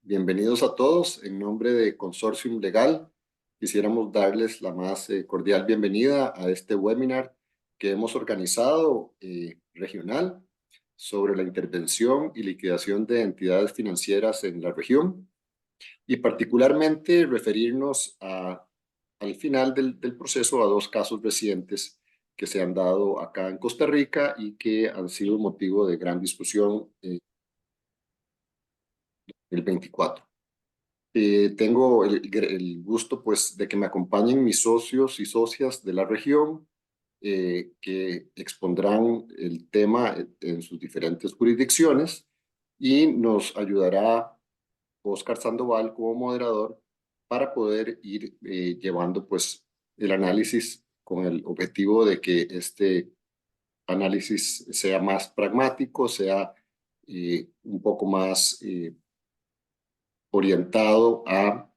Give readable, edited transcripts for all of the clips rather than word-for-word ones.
Bienvenidos a todos. En nombre de Consortium Legal, quisiéramos darles la más cordial bienvenida a este webinar que hemos organizado regional sobre la intervención y liquidación de entidades financieras en la región y particularmente referirnos al final del proceso a dos casos recientes que se han dado acá en Costa Rica y que han sido motivo de gran discusión el 24. Tengo el gusto pues de que me acompañen mis socios y socias de la región que expondrán el tema en sus diferentes jurisdicciones y nos ayudará Oscar Sandoval como moderador para poder ir llevando pues el análisis con el objetivo de que este análisis sea más pragmático, sea un poco más orientado a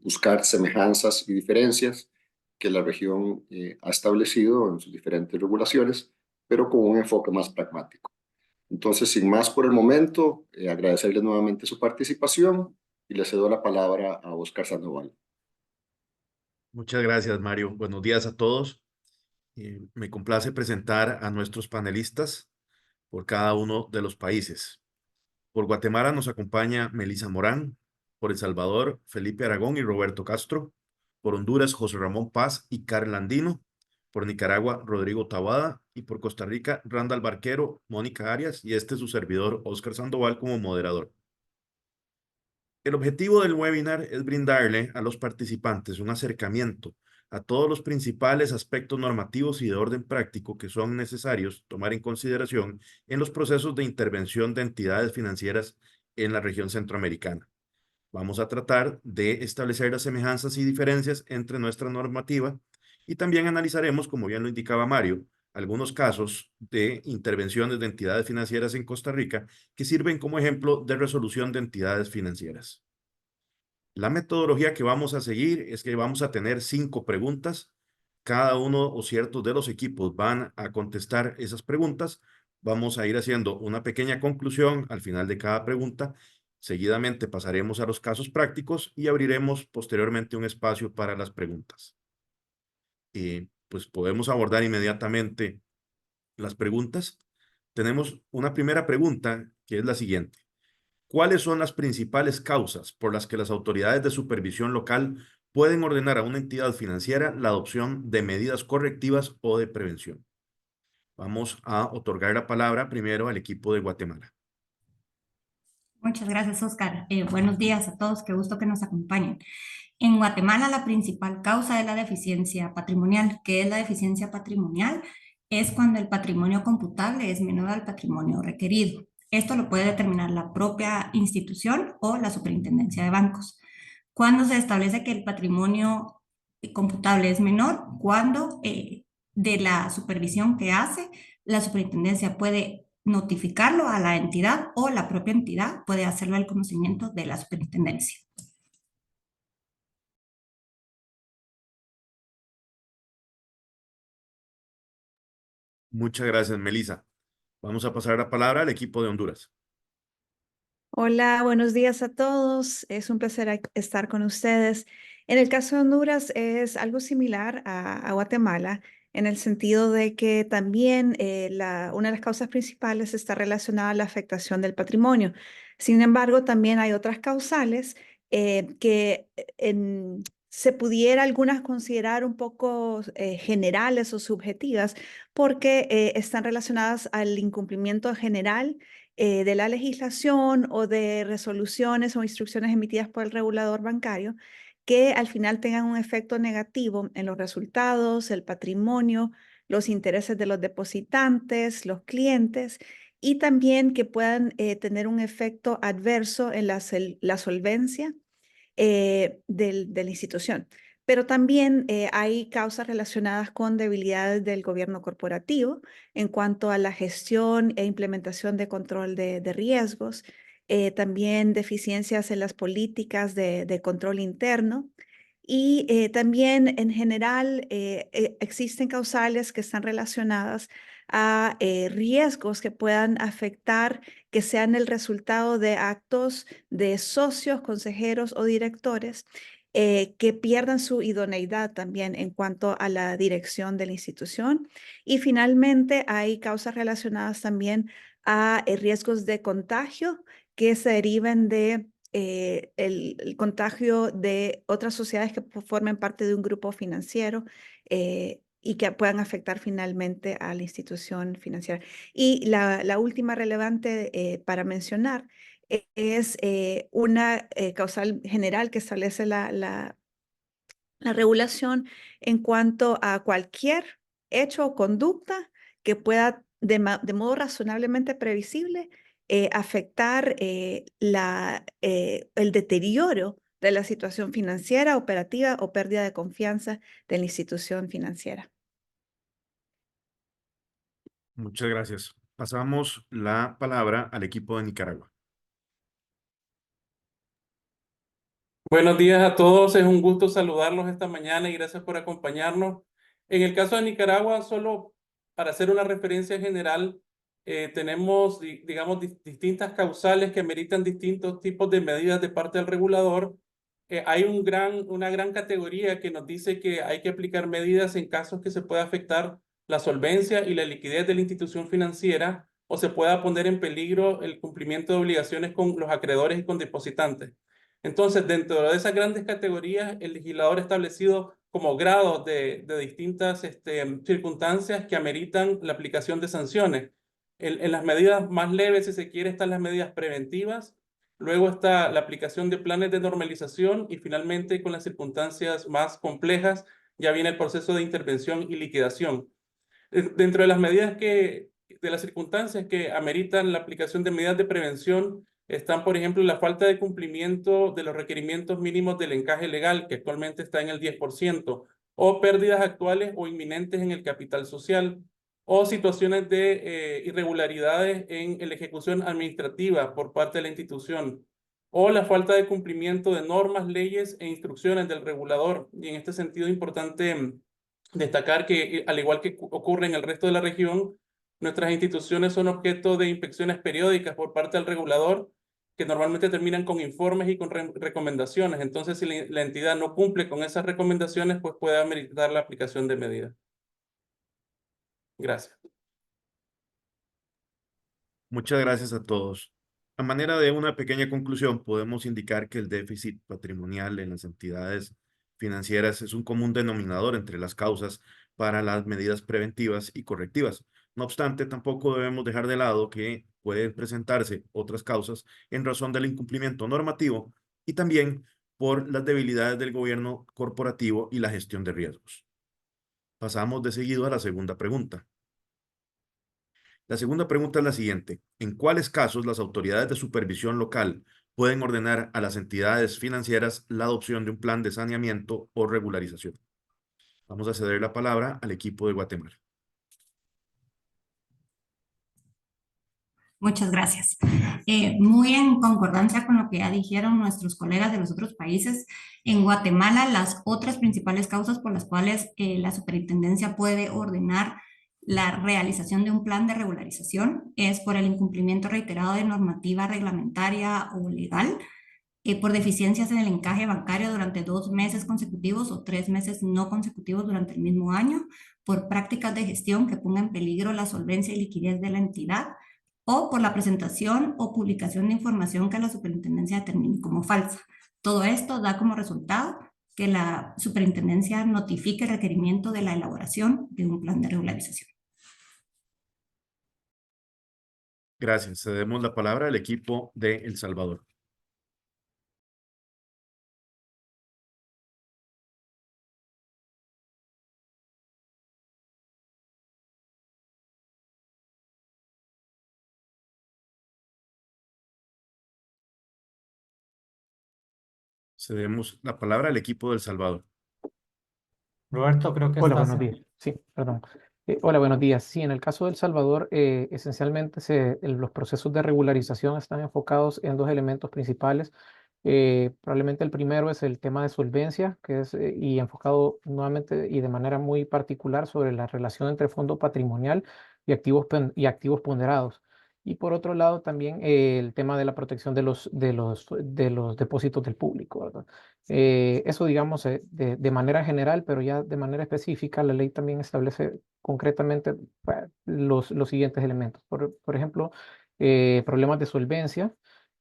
buscar semejanzas y diferencias que la región ha establecido en sus diferentes regulaciones, pero con un enfoque más pragmático. Entonces, sin más por el momento, agradecerles nuevamente su participación y le cedo la palabra a Oscar Sandoval. Muchas gracias, Mario. Buenos días a todos. Me complace presentar a nuestros panelistas por cada uno de los países. Por Guatemala nos acompaña Melissa Morán, por El Salvador, Felipe Aragón y Roberto Castro, por Honduras, José Ramón Paz y Karl Andino, por Nicaragua, Rodrigo Tabada, y por Costa Rica, Randall Barquero, Mónica Arias, y este es su servidor, Oscar Sandoval, como moderador. El objetivo del webinar es brindarle a los participantes un acercamiento a todos los principales aspectos normativos y de orden práctico que son necesarios tomar en consideración en los procesos de intervención de entidades financieras en la región centroamericana. Vamos a tratar de establecer las semejanzas y diferencias entre nuestra normativa y también analizaremos, como bien lo indicaba Mario, algunos casos de intervenciones de entidades financieras en Costa Rica que sirven como ejemplo de resolución de entidades financieras. La metodología que vamos a seguir es que vamos a tener 5 preguntas. Cada uno o ciertos de los equipos van a contestar esas preguntas. Vamos a ir haciendo una pequeña conclusión al final de cada pregunta. Seguidamente pasaremos a los casos prácticos y abriremos posteriormente un espacio para las preguntas. Pues podemos abordar inmediatamente las preguntas. Tenemos una primera pregunta que es la siguiente. ¿Cuáles son las principales causas por las que las autoridades de supervisión local pueden ordenar a una entidad financiera la adopción de medidas correctivas o de prevención? Vamos a otorgar la palabra primero al equipo de Guatemala. Muchas gracias, Oscar. Buenos días a todos, qué gusto que nos acompañen. En Guatemala, la principal causa de la deficiencia patrimonial, ¿qué es la deficiencia patrimonial? Es cuando el patrimonio computable es menor al patrimonio requerido. Esto lo puede determinar la propia institución o la superintendencia de bancos. Cuando se establece que el patrimonio computable es menor, cuando de la supervisión que hace, la superintendencia puede notificarlo a la entidad o la propia entidad puede hacerlo al conocimiento de la superintendencia. Muchas gracias, Melissa. Vamos a pasar la palabra al equipo de Honduras. Hola, buenos días a todos. Es un placer estar con ustedes. En el caso de Honduras es algo similar a Guatemala, en el sentido de que también una de las causas principales está relacionada a la afectación del patrimonio. Sin embargo, también hay otras causales que se pudiera algunas considerar un poco generales o subjetivas porque están relacionadas al incumplimiento general de la legislación o de resoluciones o instrucciones emitidas por el regulador bancario que al final tengan un efecto negativo en los resultados, el patrimonio, los intereses de los depositantes, los clientes y también que puedan tener un efecto adverso en la solvencia de la institución. Pero también hay causas relacionadas con debilidades del gobierno corporativo en cuanto a la gestión e implementación de control de riesgos, también deficiencias en las políticas de control interno y también en general existen causales que están relacionadas a riesgos que puedan afectar, que sean el resultado de actos de socios, consejeros o directores que pierdan su idoneidad también en cuanto a la dirección de la institución. Y finalmente hay causas relacionadas también a riesgos de contagio que se deriven de el contagio de otras sociedades que formen parte de un grupo financiero y que puedan afectar finalmente a la institución financiera. Y la última relevante para mencionar es una causal general que establece la regulación en cuanto a cualquier hecho o conducta que pueda de modo razonablemente previsible afectar el deterioro de la situación financiera, operativa o pérdida de confianza de la institución financiera. Muchas gracias. Pasamos la palabra al equipo de Nicaragua. Buenos días a todos, es un gusto saludarlos esta mañana y gracias por acompañarnos. En el caso de Nicaragua, solo para hacer una referencia general, tenemos, digamos, distintas causales que ameritan distintos tipos de medidas de parte del regulador. Hay una gran categoría que nos dice que hay que aplicar medidas en casos que se pueda afectar la solvencia y la liquidez de la institución financiera o se pueda poner en peligro el cumplimiento de obligaciones con los acreedores y con depositantes. Entonces, dentro de esas grandes categorías, el legislador ha establecido como grados de distintas circunstancias que ameritan la aplicación de sanciones. En las medidas más leves, si se quiere, están las medidas preventivas, luego está la aplicación de planes de normalización y finalmente, con las circunstancias más complejas, ya viene el proceso de intervención y liquidación. Dentro de las medidas de las circunstancias que ameritan la aplicación de medidas de prevención, están, por ejemplo, la falta de cumplimiento de los requerimientos mínimos del encaje legal, que actualmente está en el 10%, o pérdidas actuales o inminentes en el capital social, o situaciones de irregularidades en la ejecución administrativa por parte de la institución, o la falta de cumplimiento de normas, leyes e instrucciones del regulador. Y en este sentido es importante destacar que, al igual que ocurre en el resto de la región, nuestras instituciones son objeto de inspecciones periódicas por parte del regulador, que normalmente terminan con informes y con recomendaciones. Entonces, si la entidad no cumple con esas recomendaciones, pues puede ameritar la aplicación de medidas. Gracias. Muchas gracias a todos. A manera de una pequeña conclusión, podemos indicar que el déficit patrimonial en las entidades financieras es un común denominador entre las causas para las medidas preventivas y correctivas. No obstante, tampoco debemos dejar de lado que pueden presentarse otras causas en razón del incumplimiento normativo y también por las debilidades del gobierno corporativo y la gestión de riesgos. Pasamos de seguido a la segunda pregunta. La segunda pregunta es la siguiente. ¿En cuáles casos las autoridades de supervisión local pueden ordenar a las entidades financieras la adopción de un plan de saneamiento o regularización? Vamos a ceder la palabra al equipo de Guatemala. Muchas gracias. Muy en concordancia con lo que ya dijeron nuestros colegas de los otros países, en Guatemala las otras principales causas por las cuales la superintendencia puede ordenar la realización de un plan de regularización es por el incumplimiento reiterado de normativa reglamentaria o legal, por deficiencias en el encaje bancario durante 2 meses consecutivos o 3 meses no consecutivos durante el mismo año, por prácticas de gestión que pongan en peligro la solvencia y liquidez de la entidad, o por la presentación o publicación de información que la superintendencia determine como falsa. Todo esto da como resultado que la superintendencia notifique el requerimiento de la elaboración de un plan de regularización. Gracias. Cedemos la palabra al equipo de El Salvador. Cedemos la palabra al equipo de El Salvador. Roberto, creo que Hola, estás buenos días. Sí, perdón. Hola, buenos días. Sí, en el caso de El Salvador, esencialmente los procesos de regularización están enfocados en 2 elementos principales. Probablemente el primero es el tema de solvencia, que es y enfocado nuevamente y de manera muy particular sobre la relación entre fondo patrimonial y activos ponderados. Y por otro lado, también el tema de la protección de los depósitos del público, ¿verdad? Eso, digamos, de manera general, pero ya de manera específica, la ley también establece concretamente los siguientes elementos. Por ejemplo, problemas de solvencia.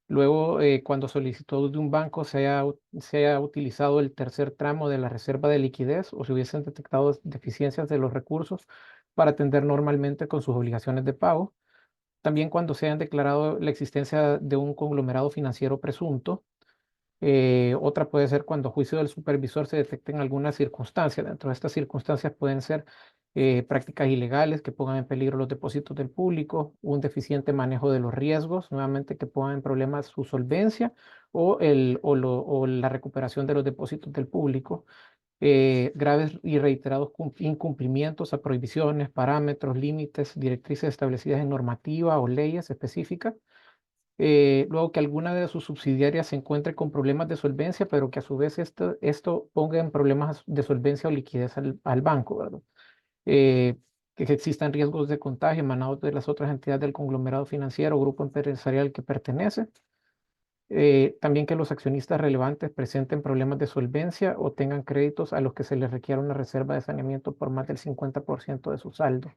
Luego, cuando solicitó de un banco se haya utilizado el tercer tramo de la reserva de liquidez o se hubiesen detectado deficiencias de los recursos para atender normalmente con sus obligaciones de pago. También cuando se hayan declarado la existencia de un conglomerado financiero presunto. Otra puede ser cuando a juicio del supervisor se detecten algunas circunstancias. Dentro de estas circunstancias pueden ser prácticas ilegales que pongan en peligro los depósitos del público, un deficiente manejo de los riesgos, nuevamente que pongan en problemas su solvencia o la recuperación de los depósitos del público. Graves y reiterados incumplimientos a prohibiciones, parámetros, límites, directrices establecidas en normativa o leyes específicas. Luego que alguna de sus subsidiarias se encuentre con problemas de solvencia, pero que a su vez esto ponga en problemas de solvencia o liquidez al banco, ¿verdad? Que existan riesgos de contagio emanados de las otras entidades del conglomerado financiero o grupo empresarial que pertenece. También que los accionistas relevantes presenten problemas de solvencia o tengan créditos a los que se les requiera una reserva de saneamiento por más del 50% de su saldo.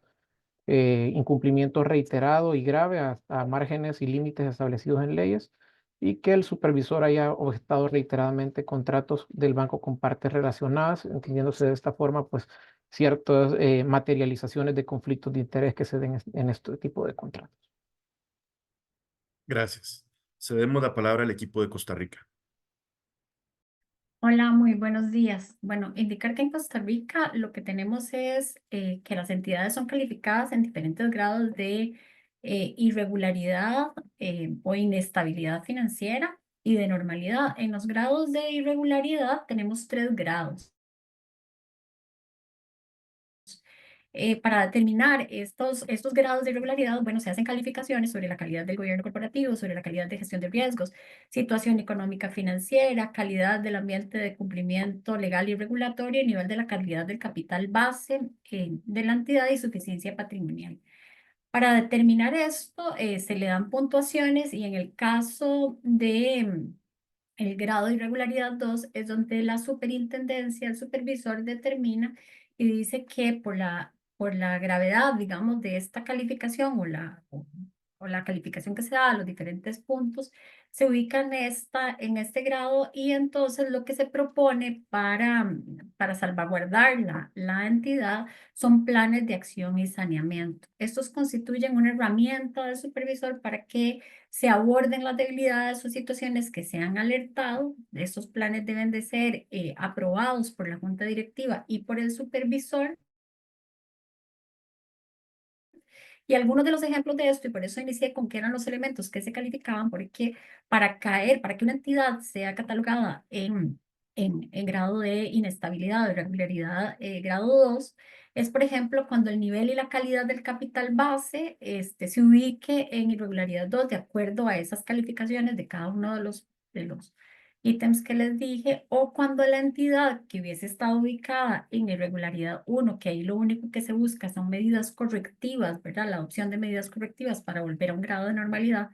Incumplimiento reiterado y grave a márgenes y límites establecidos en leyes, y que el supervisor haya objetado reiteradamente contratos del banco con partes relacionadas, entendiéndose de esta forma, pues, ciertas materializaciones de conflictos de interés que se den en este tipo de contratos. Gracias. Cedemos la palabra al equipo de Costa Rica. Hola, muy buenos días. Bueno, indicar que en Costa Rica lo que tenemos es que las entidades son calificadas en diferentes grados de irregularidad o inestabilidad financiera y de normalidad. En los grados de irregularidad tenemos 3 grados. Para determinar estos grados de irregularidad, bueno, se hacen calificaciones sobre la calidad del gobierno corporativo, sobre la calidad de gestión de riesgos, situación económica financiera, calidad del ambiente de cumplimiento legal y regulatorio y nivel de la calidad del capital base de la entidad y suficiencia patrimonial. Para determinar esto, se le dan puntuaciones y en el caso de el grado de irregularidad 2 es donde la superintendencia, el supervisor determina y dice que por la gravedad, digamos, de esta calificación o la calificación que se da a los diferentes puntos, se ubica en este grado y entonces lo que se propone para salvaguardar la entidad son planes de acción y saneamiento. Estos constituyen una herramienta del supervisor para que se aborden las debilidades o situaciones que se han alertado. Estos planes deben de ser aprobados por la junta directiva y por el supervisor. Y algunos de los ejemplos de esto, y por eso inicié con qué eran los elementos que se calificaban, porque para que una entidad sea catalogada en grado de inestabilidad o irregularidad grado 2, es por ejemplo cuando el nivel y la calidad del capital base se ubique en irregularidad 2 de acuerdo a esas calificaciones de cada uno de los ítems que les dije, o cuando la entidad que hubiese estado ubicada en irregularidad 1, que ahí lo único que se busca son medidas correctivas, ¿verdad? La adopción de medidas correctivas para volver a un grado de normalidad.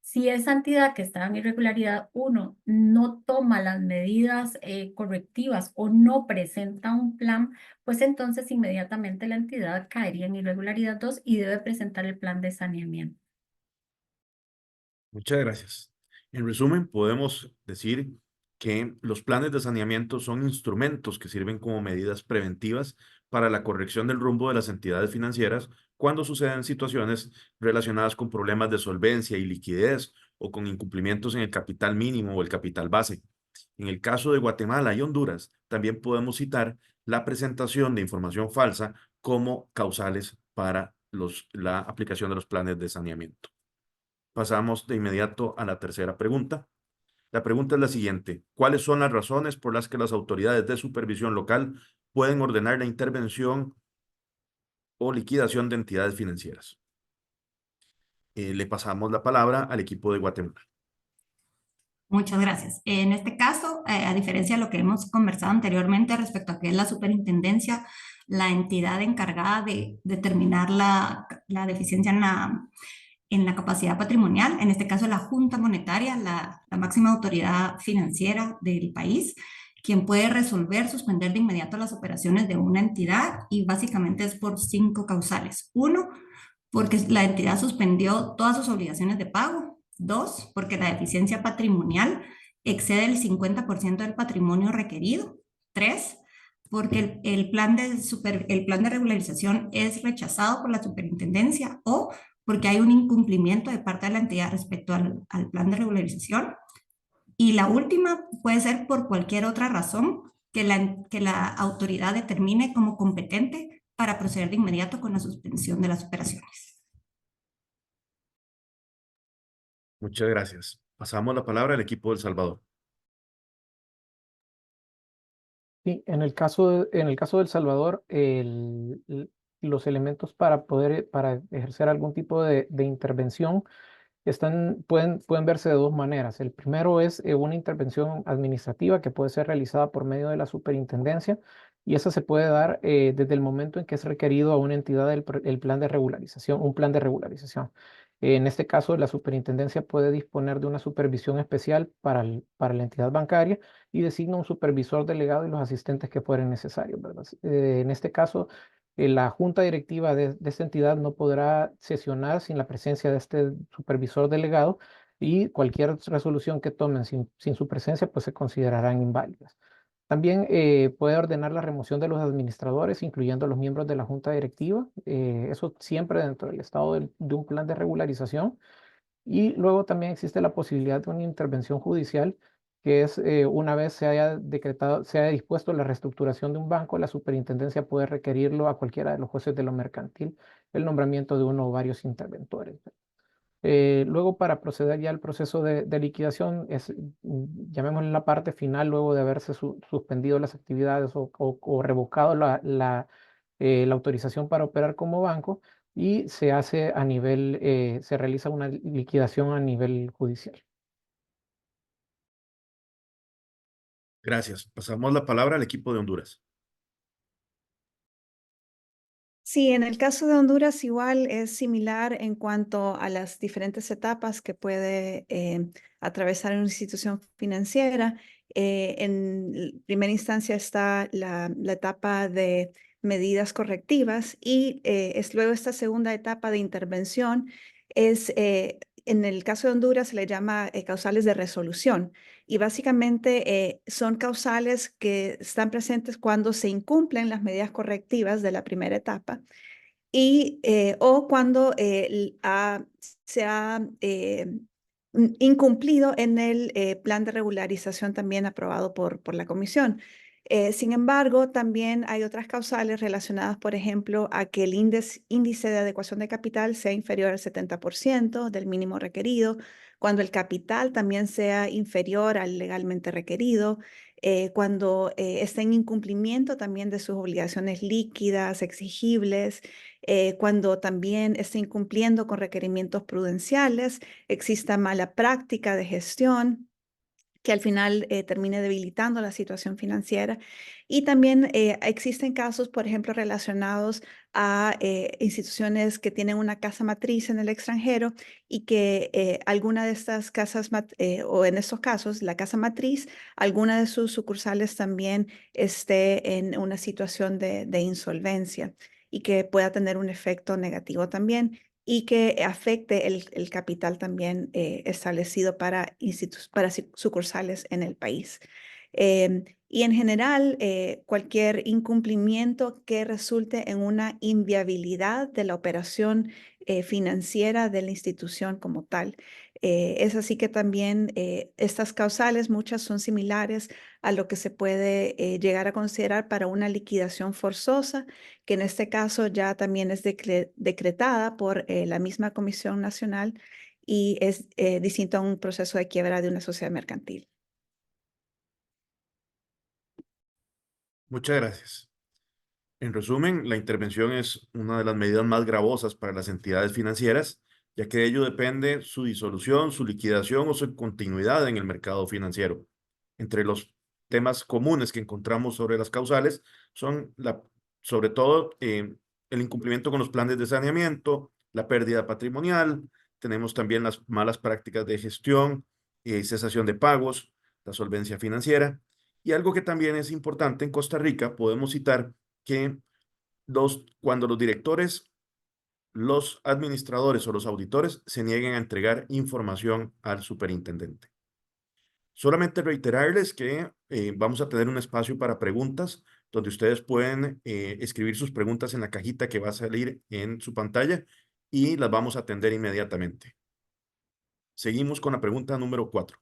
Si esa entidad que está en irregularidad 1 no toma las medidas correctivas o no presenta un plan, pues entonces inmediatamente la entidad caería en irregularidad 2 y debe presentar el plan de saneamiento. Muchas gracias. En resumen, podemos decir que los planes de saneamiento son instrumentos que sirven como medidas preventivas para la corrección del rumbo de las entidades financieras cuando suceden situaciones relacionadas con problemas de solvencia y liquidez o con incumplimientos en el capital mínimo o el capital base. En el caso de Guatemala y Honduras, también podemos citar la presentación de información falsa como causales para la aplicación de los planes de saneamiento. Pasamos de inmediato a la tercera pregunta. La pregunta es la siguiente: ¿cuáles son las razones por las que las autoridades de supervisión local pueden ordenar la intervención o liquidación de entidades financieras? Le pasamos la palabra al equipo de Guatemala. Muchas gracias. En este caso, a diferencia de lo que hemos conversado anteriormente respecto a qué es la superintendencia, la entidad encargada de determinar la deficiencia en la capacidad patrimonial, en este caso la Junta Monetaria, la máxima autoridad financiera del país, quien puede resolver, suspender de inmediato las operaciones de una entidad y básicamente es por 5 causales. 1, porque la entidad suspendió todas sus obligaciones de pago. 2, porque la deficiencia patrimonial excede el 50% del patrimonio requerido. 3, porque el plan de regularización es rechazado por la superintendencia o porque hay un incumplimiento de parte de la entidad respecto al plan de regularización. Y la última puede ser por cualquier otra razón que la autoridad determine como competente para proceder de inmediato con la suspensión de las operaciones. Muchas gracias. Pasamos la palabra al equipo de El Salvador. Sí, en el caso de El Salvador, los elementos para ejercer algún tipo de intervención pueden verse de dos maneras. El primero es una intervención administrativa que puede ser realizada por medio de la superintendencia y esa se puede dar desde el momento en que es requerido a una entidad el plan de regularización, un plan de regularización. En este caso, la superintendencia puede disponer de una supervisión especial para la entidad bancaria y designa un supervisor delegado y los asistentes que fueren necesarios, ¿verdad? En este caso, la junta directiva de esta entidad no podrá sesionar sin la presencia de este supervisor delegado y cualquier resolución que tomen sin su presencia pues se considerarán inválidas. También puede ordenar la remoción de los administradores, incluyendo los miembros de la junta directiva, eso siempre dentro del estado de un plan de regularización. Y luego también existe la posibilidad de una intervención judicial, que es una vez se haya dispuesto la reestructuración de un banco, la superintendencia puede requerirlo a cualquiera de los jueces de lo mercantil, el nombramiento de uno o varios interventores. Luego, para proceder ya al proceso de liquidación, llamémosle la parte final, luego de haberse suspendido las actividades o revocado la autorización para operar como banco, y se realiza una liquidación a nivel judicial. Gracias. Pasamos la palabra al equipo de Honduras. Sí, en el caso de Honduras igual es similar en cuanto a las diferentes etapas que puede atravesar una institución financiera. En primera instancia está la etapa de medidas correctivas y es luego esta segunda etapa de intervención. En el caso de Honduras se le llama causales de resolución y básicamente son causales que están presentes cuando se incumplen las medidas correctivas de la primera etapa y o cuando se ha incumplido en el plan de regularización también aprobado por la Comisión. Sin embargo, también hay otras causales relacionadas, por ejemplo, a que el índice de adecuación de capital sea inferior al 70% del mínimo requerido, cuando el capital también sea inferior al legalmente requerido, cuando esté en incumplimiento también de sus obligaciones líquidas, exigibles, cuando también esté incumpliendo con requerimientos prudenciales, exista mala práctica de gestión que al final termine debilitando la situación financiera. Y también existen casos, por ejemplo, relacionados a instituciones que tienen una casa matriz en el extranjero y que alguna de estas casas, o en estos casos, la casa matriz, alguna de sus sucursales también esté en una situación de insolvencia y que pueda tener un efecto negativo también y que afecte el capital también establecido para sucursales en el país. Y en general, cualquier incumplimiento que resulte en una inviabilidad de la operación financiera de la institución como tal. Es así que también estas causales, muchas son similares a lo que se puede llegar a considerar para una liquidación forzosa, que en este caso ya también es decretada por la misma Comisión Nacional y es distinto a un proceso de quiebra de una sociedad mercantil. Muchas gracias. En resumen, la intervención es una de las medidas más gravosas para las entidades financieras ya que de ello depende su disolución, su liquidación o su continuidad en el mercado financiero. Entre los temas comunes que encontramos sobre las causales son, sobre todo, el incumplimiento con los planes de saneamiento, la pérdida patrimonial, tenemos también las malas prácticas de gestión, cesación de pagos, la solvencia financiera. Y algo que también es importante en Costa Rica, podemos citar que cuando los directores, los administradores o los auditores se nieguen a entregar información al superintendente. Solamente reiterarles que vamos a tener un espacio para preguntas donde ustedes pueden escribir sus preguntas en la cajita que va a salir en su pantalla y las vamos a atender inmediatamente. Seguimos con la pregunta número 4.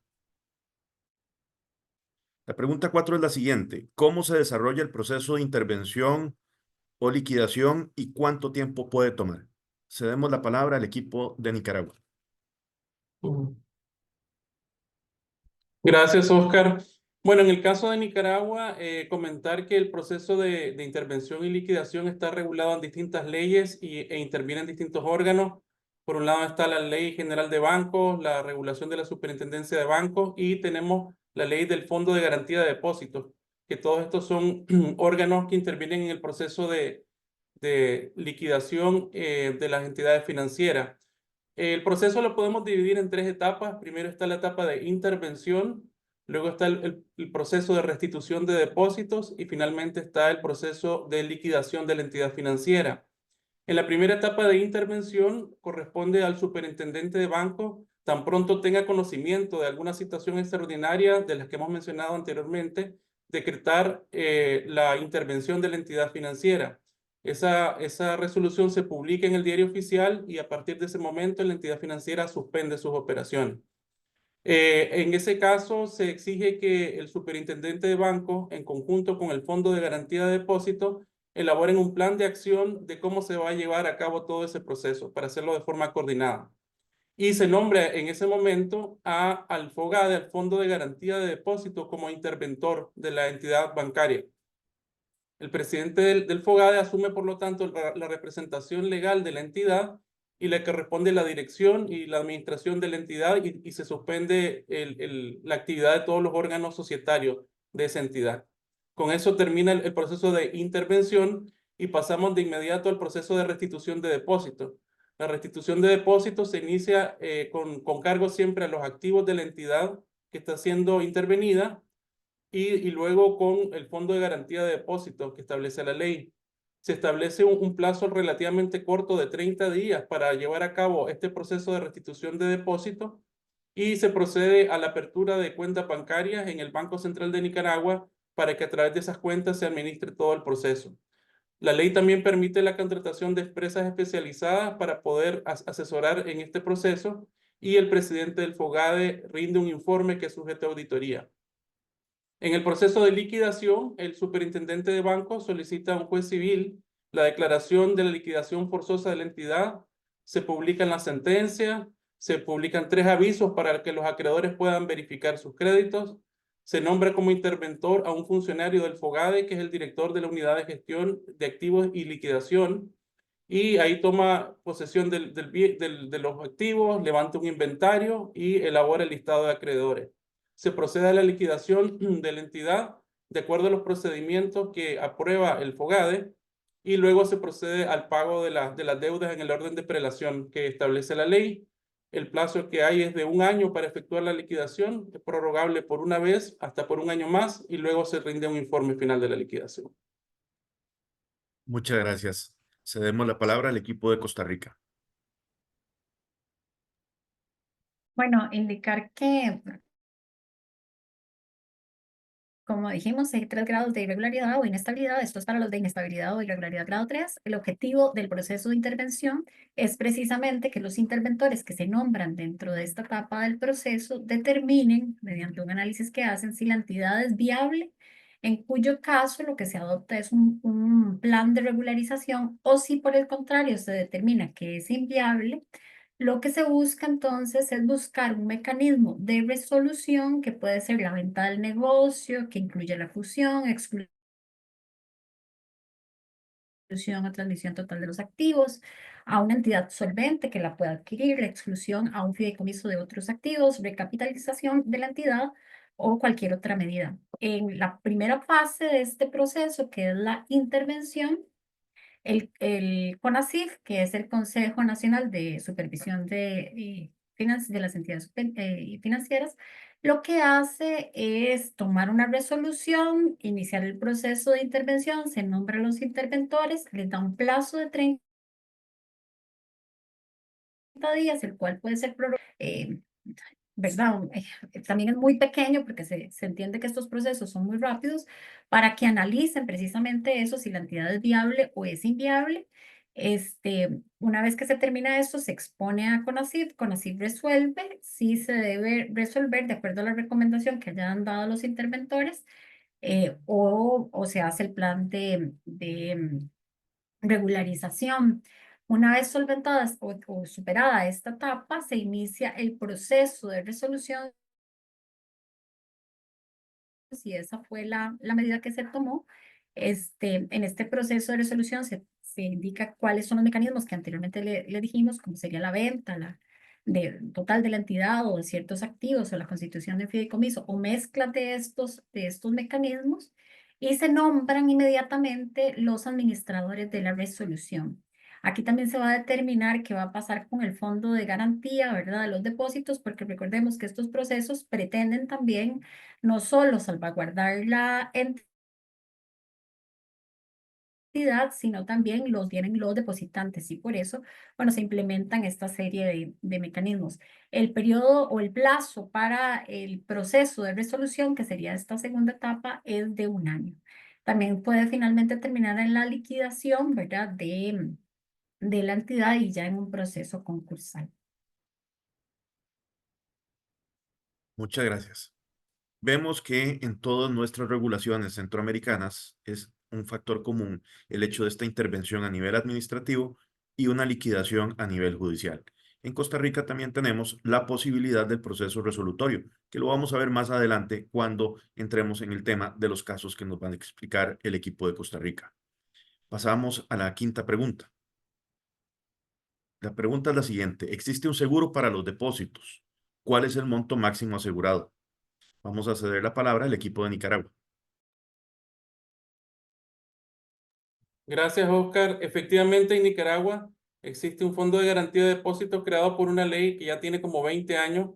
La pregunta 4 es la siguiente. ¿Cómo se desarrolla el proceso de intervención o liquidación y cuánto tiempo puede tomar? Cedemos la palabra al equipo de Nicaragua. Gracias, Oscar. Bueno, en el caso de Nicaragua, comentar que el proceso de intervención y liquidación está regulado en distintas leyes e interviene en distintos órganos. Por un lado está la Ley General de Bancos, la regulación de la Superintendencia de Bancos y tenemos la Ley del Fondo de Garantía de Depósitos, que todos estos son órganos que intervienen en el proceso de liquidación de las entidades financieras. El proceso lo podemos dividir en 3 etapas. Primero está la etapa de intervención, luego está el proceso de restitución de depósitos y finalmente está el proceso de liquidación de la entidad financiera. En la primera etapa de intervención corresponde al superintendente de banco, tan pronto tenga conocimiento de alguna situación extraordinaria de las que hemos mencionado anteriormente, decretar la intervención de la entidad financiera. Esa resolución se publica en el diario oficial y a partir de ese momento la entidad financiera suspende sus operaciones. En ese caso se exige que el superintendente de banco, en conjunto con el Fondo de Garantía de Depósitos, elaboren un plan de acción de cómo se va a llevar a cabo todo ese proceso para hacerlo de forma coordinada. Y se nombra en ese momento al FOGADE, al Fondo de Garantía de Depósitos, como interventor de la entidad bancaria. El presidente del FOGADE asume, por lo tanto, la representación legal de la entidad y le corresponde la dirección y la administración de la entidad y se suspende la actividad de todos los órganos societarios de esa entidad. Con eso termina el proceso de intervención y pasamos de inmediato al proceso de restitución de depósitos. La restitución de depósitos se inicia con cargo siempre a los activos de la entidad que está siendo intervenida y luego con el Fondo de Garantía de Depósitos que establece la ley. Se establece un plazo relativamente corto de 30 días para llevar a cabo este proceso de restitución de depósitos y se procede a la apertura de cuentas bancarias en el Banco Central de Nicaragua para que a través de esas cuentas se administre todo el proceso. La ley también permite la contratación de empresas especializadas para poder asesorar en este proceso y el presidente del FOGADE rinde un informe que es sujeto a auditoría. En el proceso de liquidación, el superintendente de banco solicita a un juez civil la declaración de la liquidación forzosa de la entidad, se publica en la sentencia, se publican 3 avisos para que los acreedores puedan verificar sus créditos, se nombra como interventor a un funcionario del FOGADE, que es el director de la Unidad de Gestión de Activos y Liquidación, y ahí toma posesión de los activos, levanta un inventario y elabora el listado de acreedores. Se procede a la liquidación de la entidad de acuerdo a los procedimientos que aprueba el FOGADE y luego se procede al pago de las deudas en el orden de prelación que establece la ley. El plazo que hay es de 1 año para efectuar la liquidación, es prorrogable por 1 vez hasta por 1 año más y luego se rinde un informe final de la liquidación. Muchas gracias. Cedemos la palabra al equipo de Costa Rica. Bueno, indicar que, como dijimos, hay 3 grados de irregularidad o inestabilidad. Esto es para los de inestabilidad o irregularidad grado 3. El objetivo del proceso de intervención es precisamente que los interventores que se nombran dentro de esta etapa del proceso determinen, mediante un análisis que hacen, si la entidad es viable, en cuyo caso lo que se adopta es un plan de regularización, o si por el contrario se determina que es inviable. Lo que se busca entonces es buscar un mecanismo de resolución que puede ser la venta del negocio, que incluye la fusión, exclusión a transmisión total de los activos, a una entidad solvente que la pueda adquirir, la exclusión a un fideicomiso de otros activos, recapitalización de la entidad o cualquier otra medida. En la primera fase de este proceso, que es la intervención, el CONACYF, que es el Consejo Nacional de Supervisión de las entidades financieras, lo que hace es tomar una resolución, iniciar el proceso de intervención, se nombran los interventores, les da un plazo de 30 días, el cual puede ser prorrogado, ¿verdad? También es muy pequeño porque se entiende que estos procesos son muy rápidos para que analicen precisamente eso, si la entidad es viable o es inviable. Una vez que se termina eso, se expone a CONACYF, CONACYF resuelve si se debe resolver de acuerdo a la recomendación que hayan dado los interventores o se hace el plan de regularización. Una vez solventada o superada esta etapa, se inicia el proceso de resolución si esa fue la medida que se tomó. En este proceso de resolución se indica cuáles son los mecanismos que anteriormente le dijimos, como sería la venta total de la entidad o de ciertos activos o la constitución de fideicomiso o mezcla de estos mecanismos, y se nombran inmediatamente los administradores de la resolución. Aquí también se va a determinar qué va a pasar con el fondo de garantía, ¿verdad?, de los depósitos, porque recordemos que estos procesos pretenden también no solo salvaguardar la entidad, sino también vienen los depositantes, y por eso, bueno, se implementan esta serie de mecanismos. El periodo o el plazo para el proceso de resolución, que sería esta segunda etapa, es de 1 año. También puede finalmente terminar en la liquidación, ¿verdad?, de la entidad y ya en un proceso concursal. Muchas gracias. Vemos que en todas nuestras regulaciones centroamericanas es un factor común el hecho de esta intervención a nivel administrativo y una liquidación a nivel judicial. En Costa Rica también tenemos la posibilidad del proceso resolutorio, que lo vamos a ver más adelante cuando entremos en el tema de los casos que nos van a explicar el equipo de Costa Rica. Pasamos a la quinta pregunta. La pregunta es la siguiente: ¿existe un seguro para los depósitos? ¿Cuál es el monto máximo asegurado? Vamos a ceder la palabra al equipo de Nicaragua. Gracias, Oscar. Efectivamente, en Nicaragua existe un fondo de garantía de depósitos creado por una ley que ya tiene como 20 años.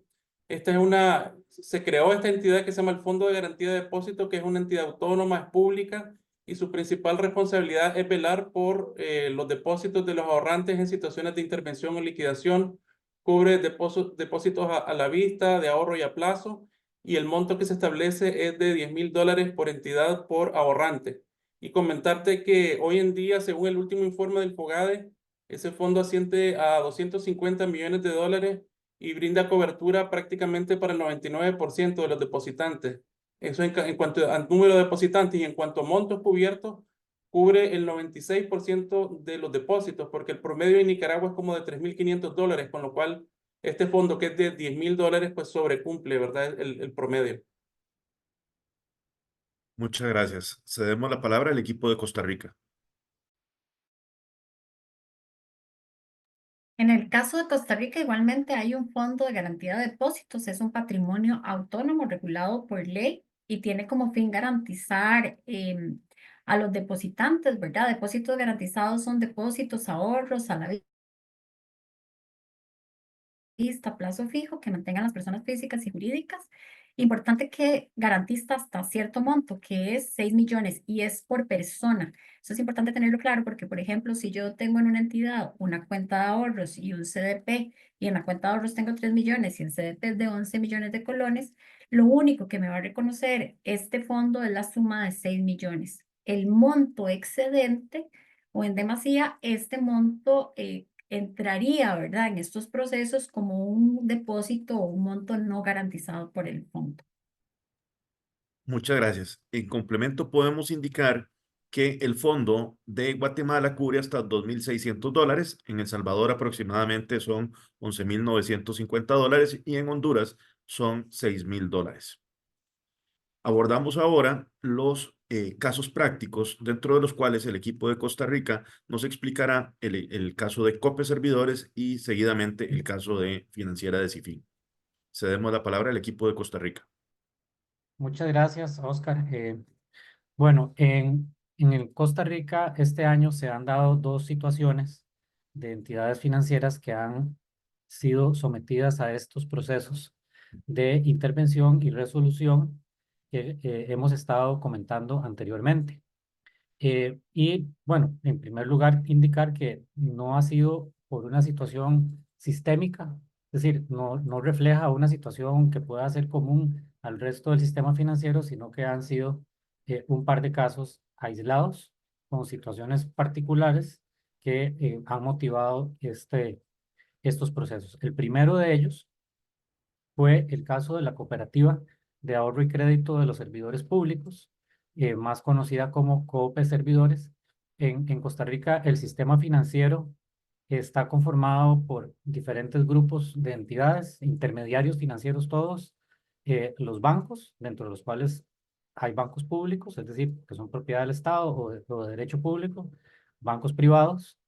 Se creó esta entidad que se llama el Fondo de Garantía de Depósitos, que es una entidad autónoma, es pública, y su principal responsabilidad es velar por los depósitos de los ahorrantes en situaciones de intervención o liquidación. Cubre depósitos a la vista, de ahorro y a plazo, y el monto que se establece es de $10,000 por entidad por ahorrante. Y comentarte que hoy en día, según el último informe del FOGADE, ese fondo asciende a $250 millones y brinda cobertura prácticamente para el 99% de los depositantes. Eso en cuanto al número de depositantes, y en cuanto a montos cubiertos, cubre el 96% de los depósitos, porque el promedio en Nicaragua es como de $3,500, con lo cual este fondo, que es de $10,000, pues sobrecumple, ¿verdad?, el promedio. Muchas gracias. Cedemos la palabra al equipo de Costa Rica. En el caso de Costa Rica, igualmente hay un fondo de garantía de depósitos, es un patrimonio autónomo regulado por ley y tiene como fin garantizar a los depositantes, ¿verdad? Depósitos garantizados son depósitos, ahorros a la vista, plazo fijo, que mantengan las personas físicas y jurídicas. Importante que garantiza hasta cierto monto, que es 6 millones, y es por persona. Eso es importante tenerlo claro porque, por ejemplo, si yo tengo en una entidad una cuenta de ahorros y un CDP, y en la cuenta de ahorros tengo 3 millones y el CDP es de 11 millones de colones, lo único que me va a reconocer este fondo es la suma de 6 millones. El monto excedente o en demasía, este monto entraría, ¿verdad?, en estos procesos como un depósito o un monto no garantizado por el fondo. Muchas gracias. En complemento, podemos indicar que el fondo de Guatemala cubre hasta $2,600, en El Salvador aproximadamente son $11,950 y en Honduras son $6,000. Abordamos ahora los casos prácticos, dentro de los cuales el equipo de Costa Rica nos explicará el caso de COPE Servidores y seguidamente el caso de Financiera de Cifin. Cedemos la palabra al equipo de Costa Rica. Muchas gracias, Oscar. Bueno, en el Costa Rica este año se han dado dos situaciones de entidades financieras que han sido sometidas a estos procesos de intervención y resolución que hemos estado comentando anteriormente. Y bueno, en primer lugar, indicar que no ha sido por una situación sistémica, es decir, no refleja una situación que pueda ser común al resto del sistema financiero, sino que han sido un par de casos aislados con situaciones particulares que han motivado estos procesos. El primero de ellos fue el caso de la Cooperativa de Ahorro y Crédito de los Servidores Públicos, más conocida como COPE Servidores. En Costa Rica, el sistema financiero está conformado por diferentes grupos de entidades, intermediarios financieros todos, los bancos, dentro de los cuales hay bancos públicos, es decir, que son propiedad del Estado o de derecho público, bancos privados.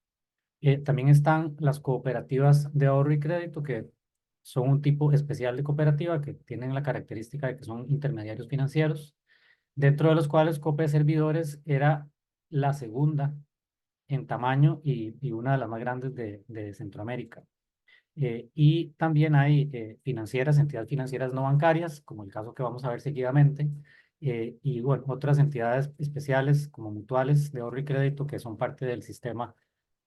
También están las cooperativas de ahorro y crédito, que son un tipo especial de cooperativa que tienen la característica de que son intermediarios financieros, dentro de los cuales Cope Servidores era la segunda en tamaño y una de las más grandes de Centroamérica. Y también hay financieras, entidades financieras no bancarias, como el caso que vamos a ver seguidamente, y bueno, otras entidades especiales como mutuales de ahorro y crédito que son parte del sistema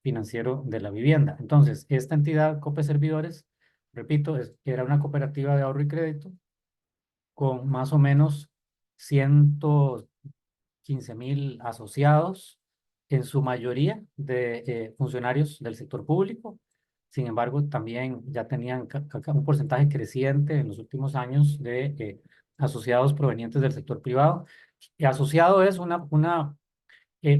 financiero de la vivienda. Entonces, esta entidad Cope Servidores, repito, era una cooperativa de ahorro y crédito con más o menos 115,000 asociados, en su mayoría de funcionarios del sector público. Sin embargo, también ya tenían un porcentaje creciente en los últimos años de asociados provenientes del sector privado. Y asociado es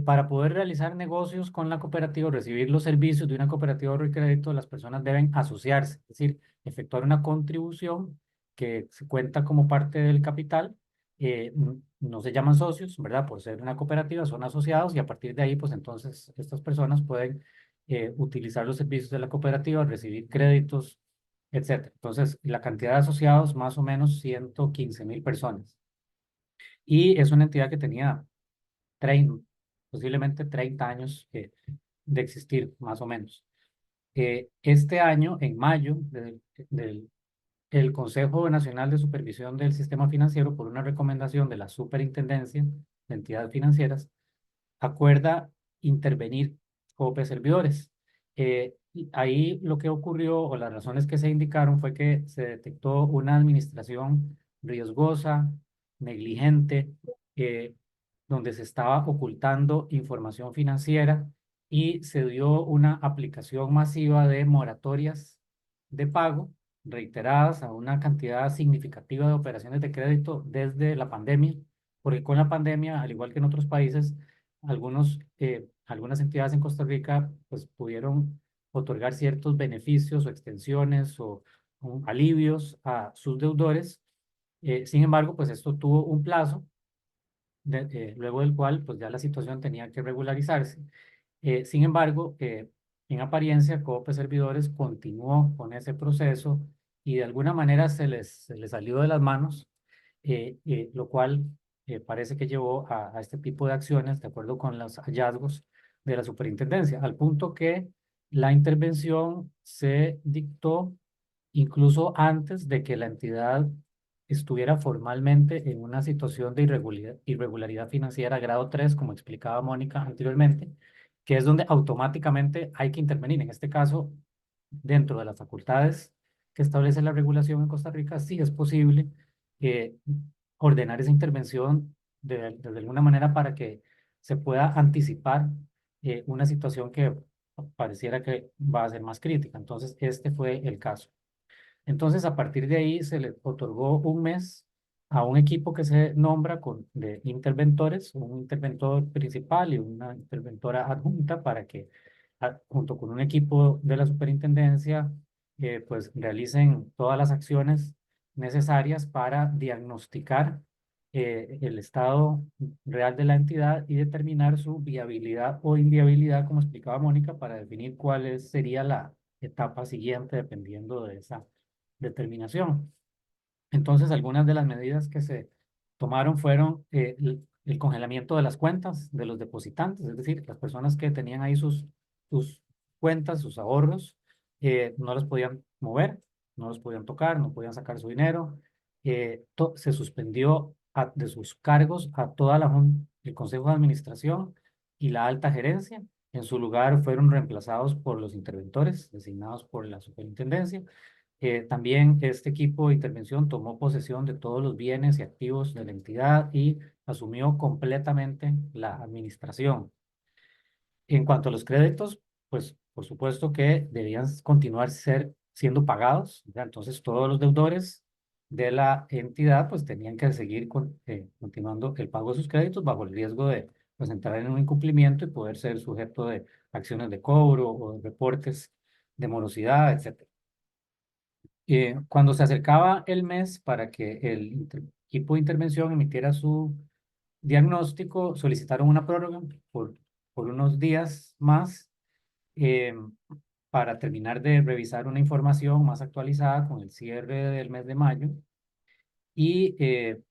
para poder realizar negocios con la cooperativa o recibir los servicios de una cooperativa de ahorro y crédito, las personas deben asociarse, es decir, efectuar una contribución que se cuenta como parte del capital. No se llaman socios, ¿verdad? Por ser una cooperativa, son asociados y a partir de ahí, pues entonces estas personas pueden utilizar los servicios de la cooperativa, recibir créditos, etcétera. Entonces, la cantidad de asociados, más o menos 115,000 personas. Y es una entidad que tenía 30, posiblemente 30 años de existir, más o menos. Este año, en mayo, el Consejo Nacional de Supervisión del Sistema Financiero, por una recomendación de la Superintendencia de Entidades Financieras, acuerda intervenir COPE Servidores. Y ahí lo que ocurrió, o las razones que se indicaron, fue que se detectó una administración riesgosa, negligente, donde se estaba ocultando información financiera y se dio una aplicación masiva de moratorias de pago reiteradas a una cantidad significativa de operaciones de crédito desde la pandemia, porque con la pandemia, al igual que en otros países, algunas entidades en Costa Rica pues, pudieron otorgar ciertos beneficios o extensiones o alivios a sus deudores. Sin embargo, pues esto tuvo un plazo luego del cual pues ya la situación tenía que regularizarse. Sin embargo, en apariencia, Cope Servidores continuó con ese proceso y de alguna manera se les salió de las manos, lo cual parece que llevó a este tipo de acciones de acuerdo con los hallazgos de la superintendencia, al punto que la intervención se dictó incluso antes de que la entidad estuviera formalmente en una situación de irregularidad financiera grado 3, como explicaba Mónica anteriormente, que es donde automáticamente hay que intervenir. En este caso, dentro de las facultades que establece la regulación en Costa Rica, sí es posible ordenar esa intervención de alguna manera para que se pueda anticipar una situación que pareciera que va a ser más crítica. Entonces, este fue el caso. Entonces, a partir de ahí se le otorgó un mes a un equipo que se nombra de interventores, un interventor principal y una interventora adjunta para que, junto con un equipo de la superintendencia, pues realicen todas las acciones necesarias para diagnosticar el estado real de la entidad y determinar su viabilidad o inviabilidad, como explicaba Mónica, para definir sería la etapa siguiente dependiendo de esa determinación. Entonces, algunas de las medidas que se tomaron fueron el congelamiento de las cuentas de los depositantes, es decir, las personas que tenían ahí sus cuentas, sus ahorros, no los podían mover, no los podían tocar, no podían sacar su dinero. Se suspendió de sus cargos a toda el Consejo de Administración y la alta gerencia. En su lugar fueron reemplazados por los interventores designados por la superintendencia. También este equipo de intervención tomó posesión de todos los bienes y activos de la entidad y asumió completamente la administración. En cuanto a los créditos, pues por supuesto que debían continuar siendo pagados, ¿verdad? Entonces todos los deudores de la entidad pues tenían que seguir continuando el pago de sus créditos bajo el riesgo de pues entrar en un incumplimiento y poder ser sujeto de acciones de cobro o de reportes de morosidad, etc. Cuando se acercaba el mes para que el equipo de intervención emitiera su diagnóstico, solicitaron una prórroga por unos días más eh, para terminar de revisar una información más actualizada con el cierre del mes de mayo. Y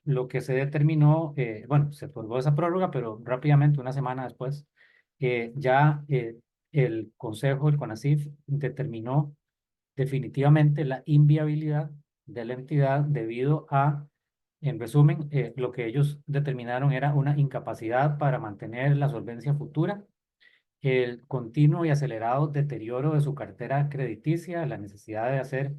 lo que se determinó, bueno, se otorgó esa prórroga, pero rápidamente, una semana después, ya el Consejo, el CONACYF, determinó definitivamente la inviabilidad de la entidad debido a, en resumen, lo que ellos determinaron era una incapacidad para mantener la solvencia futura, el continuo y acelerado deterioro de su cartera crediticia, la necesidad de hacer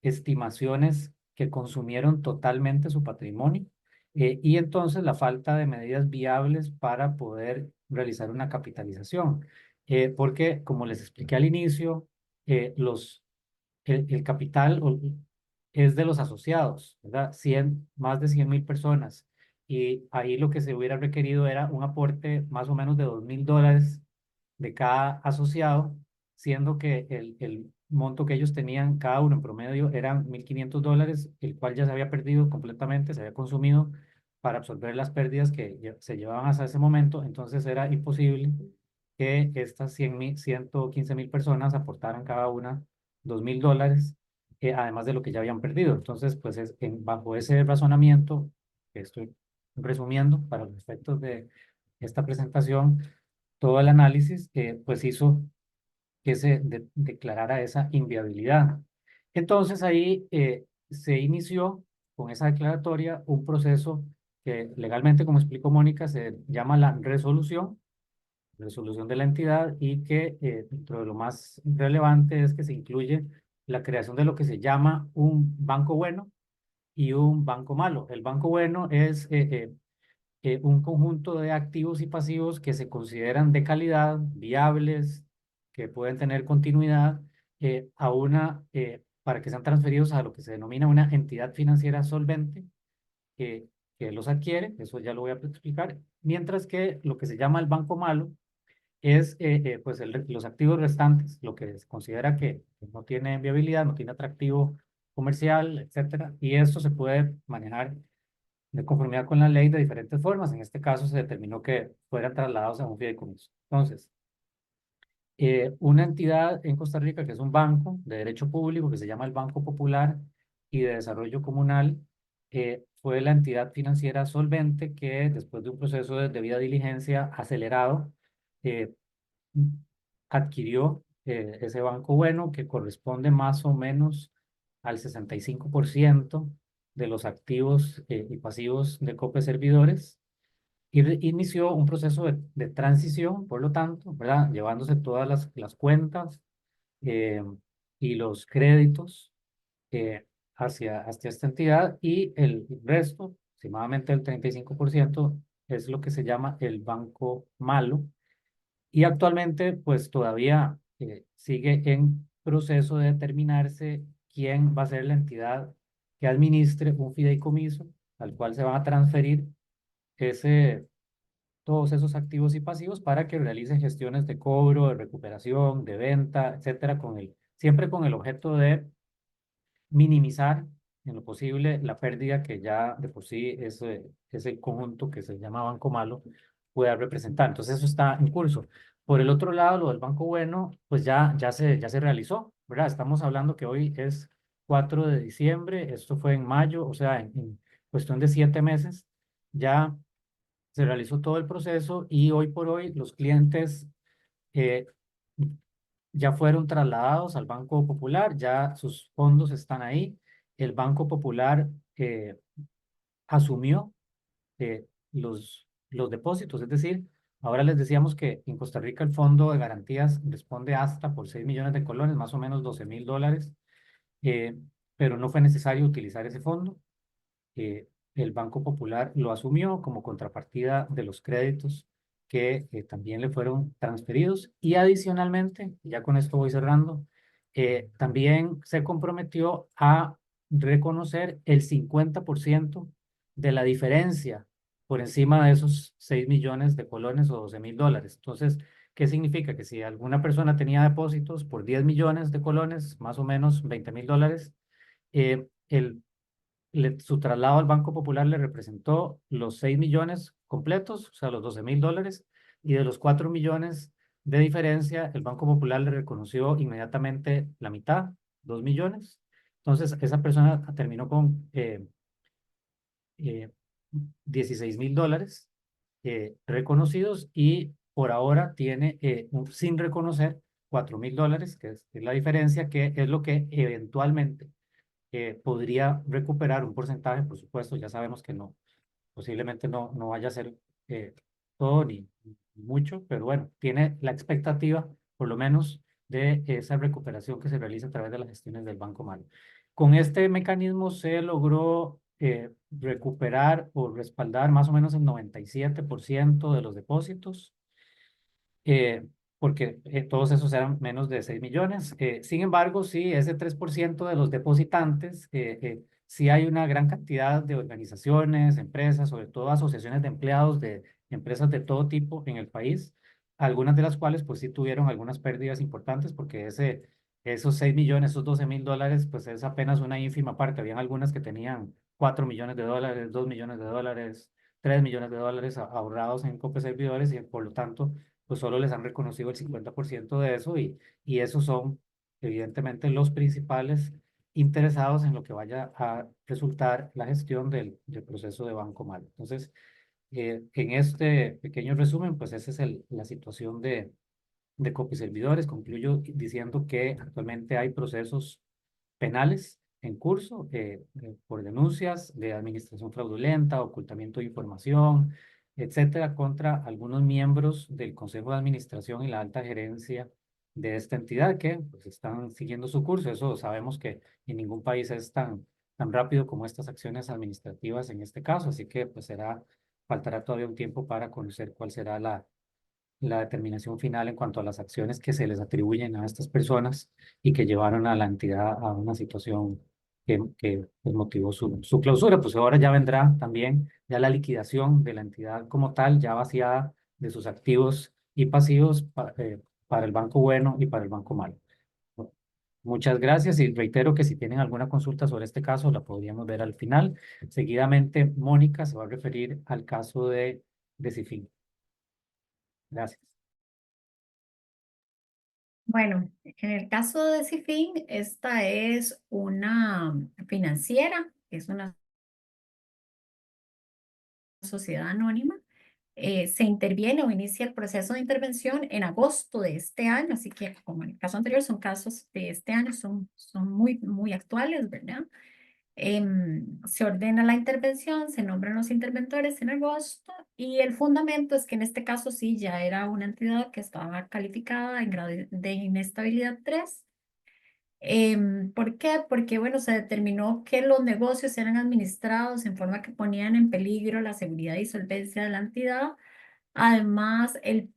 estimaciones que consumieron totalmente su patrimonio, y entonces la falta de medidas viables para poder realizar una capitalización. Porque, como les expliqué al inicio, el capital es de los asociados, ¿verdad? Más de 100.000 personas. Y ahí lo que se hubiera requerido era un aporte más o menos de $2.000 de cada asociado, siendo que el monto que ellos tenían cada uno en promedio eran $1.500, el cual ya se había perdido completamente, se había consumido para absorber las pérdidas que se llevaban hasta ese momento. Entonces era imposible que estas 115.000 personas aportaran cada una $2.000, además de lo que ya habían perdido. Entonces, pues bajo ese razonamiento, que estoy resumiendo para los efectos de esta presentación, todo el análisis pues hizo que se declarara esa inviabilidad. Entonces ahí se inició con esa declaratoria un proceso que legalmente, como explicó Mónica, se llama la resolución de la entidad, y que dentro de lo más relevante es que se incluye la creación de lo que se llama un banco bueno y un banco malo. El banco bueno es un conjunto de activos y pasivos que se consideran de calidad, viables, que pueden tener continuidad, para que sean transferidos a lo que se denomina una entidad financiera solvente, que los adquiere, eso ya lo voy a explicar, mientras que lo que se llama el banco malo es pues los activos restantes, lo que se considera que no tiene viabilidad, no tiene atractivo comercial, etcétera, y esto se puede manejar de conformidad con la ley de diferentes formas. En este caso se determinó que fueran trasladados a un fideicomiso. Entonces, una entidad en Costa Rica que es un banco de derecho público que se llama el Banco Popular y de Desarrollo Comunal, fue la entidad financiera solvente que, después de un proceso de debida diligencia acelerado, eh, adquirió ese banco bueno, que corresponde más o menos al 65% de los activos y pasivos de Cope Servidores, y inició un proceso de transición, por lo tanto, ¿verdad? Llevándose todas las cuentas eh, y los créditos hacia esta entidad, y el resto, aproximadamente el 35%, es lo que se llama el banco malo, y actualmente pues todavía sigue en proceso de determinarse quién va a ser la entidad que administre un fideicomiso al cual se van a transferir todos esos activos y pasivos para que realice gestiones de cobro, de recuperación, de venta, etcétera, siempre con el objeto de minimizar en lo posible la pérdida que ya de por sí ese conjunto que se llama Banco Malo pueda representar. Entonces eso está en curso. Por el otro lado, lo del Banco Bueno, pues ya se realizó, ¿verdad? Estamos hablando que hoy es 4 de diciembre, esto fue en mayo, o sea, en cuestión de 7 meses, ya se realizó todo el proceso y hoy por hoy los clientes eh, ya fueron trasladados al Banco Popular, ya sus fondos están ahí. El Banco Popular asumió los depósitos, es decir, ahora les decíamos que en Costa Rica el Fondo de Garantías responde hasta por 6 millones de colones, más o menos $12,000, pero no fue necesario utilizar ese fondo. El Banco Popular lo asumió como contrapartida de los créditos que también le fueron transferidos y adicionalmente, ya con esto voy cerrando, también se comprometió a reconocer el 50% de la diferencia por encima de esos 6 millones de colones o $12,000. Entonces, ¿qué significa? Que si alguna persona tenía depósitos por 10 millones de colones, más o menos $20,000, su traslado al Banco Popular le representó los 6 millones completos, o sea, los $12,000, y de los 4 millones de diferencia, el Banco Popular le reconoció inmediatamente la mitad, 2 millones. Entonces, esa persona terminó con $16,000 reconocidos y por ahora tiene sin reconocer $4,000, que es la diferencia, que es lo que eventualmente podría recuperar un porcentaje, por supuesto, ya sabemos que no, posiblemente no vaya a ser eh, todo ni mucho, pero bueno, tiene la expectativa, por lo menos, de esa recuperación que se realiza a través de las gestiones del Banco Malo. Con este mecanismo se logró recuperar o respaldar más o menos el 97% de los depósitos, porque todos esos eran menos de 6 millones. Sin embargo, sí, ese 3% de los depositantes, sí hay una gran cantidad de organizaciones, empresas, sobre todo asociaciones de empleados de empresas de todo tipo en el país, algunas de las cuales pues sí tuvieron algunas pérdidas importantes porque esos 6 millones, esos $12,000, pues es apenas una ínfima parte. Habían algunas que tenían $4 millones, $2 millones, $3 millones ahorrados en Cope Servidores y por lo tanto pues solo les han reconocido el 50% de eso y esos son evidentemente los principales interesados en lo que vaya a resultar la gestión del proceso de Banco Malo. Entonces, en este pequeño resumen, pues esa es la situación de Copiservidores. Concluyo diciendo que actualmente hay procesos penales en curso por denuncias de administración fraudulenta, ocultamiento de información, etcétera, contra algunos miembros del Consejo de Administración y la alta gerencia de esta entidad que pues, están siguiendo su curso. Eso sabemos que en ningún país es tan rápido como estas acciones administrativas en este caso, así que pues faltará todavía un tiempo para conocer cuál será la determinación final en cuanto a las acciones que se les atribuyen a estas personas y que llevaron a la entidad a una situación que pues, motivó su clausura. Pues ahora ya vendrá también ya la liquidación de la entidad como tal, ya vaciada de sus activos y pasivos para el Banco Bueno y para el Banco Malo. Muchas gracias y reitero que si tienen alguna consulta sobre este caso la podríamos ver al final. Seguidamente, Mónica se va a referir al caso de Cifin. Gracias. Bueno, en el caso de Cifin, esta es una financiera, es una sociedad anónima. Se interviene o inicia el proceso de intervención en agosto de este año, así que como en el caso anterior son casos de este año, son muy actuales, ¿verdad? Se ordena la intervención, se nombran los interventores en agosto y el fundamento es que en este caso sí ya era una entidad que estaba calificada en grado de inestabilidad 3. ¿Por qué? Porque, bueno, se determinó que los negocios eran administrados en forma que ponían en peligro la seguridad y solvencia de la entidad. Además, el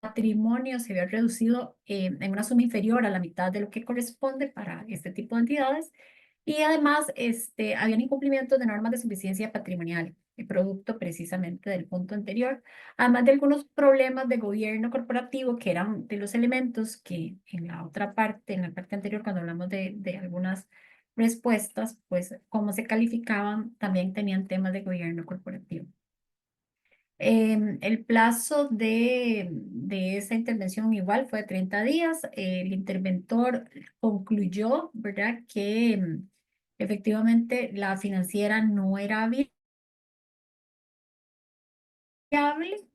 patrimonio se había reducido en una suma inferior a la mitad de lo que corresponde para este tipo de entidades. Y además, habían incumplimientos de normas de suficiencia patrimonial, el producto precisamente del punto anterior, además de algunos problemas de gobierno corporativo que eran de los elementos que en la otra parte, en la parte anterior, cuando hablamos de algunas respuestas, pues cómo se calificaban, también tenían temas de gobierno corporativo. El plazo de esa intervención igual fue de 30 días. El interventor concluyó, ¿verdad?, que efectivamente la financiera no era viable,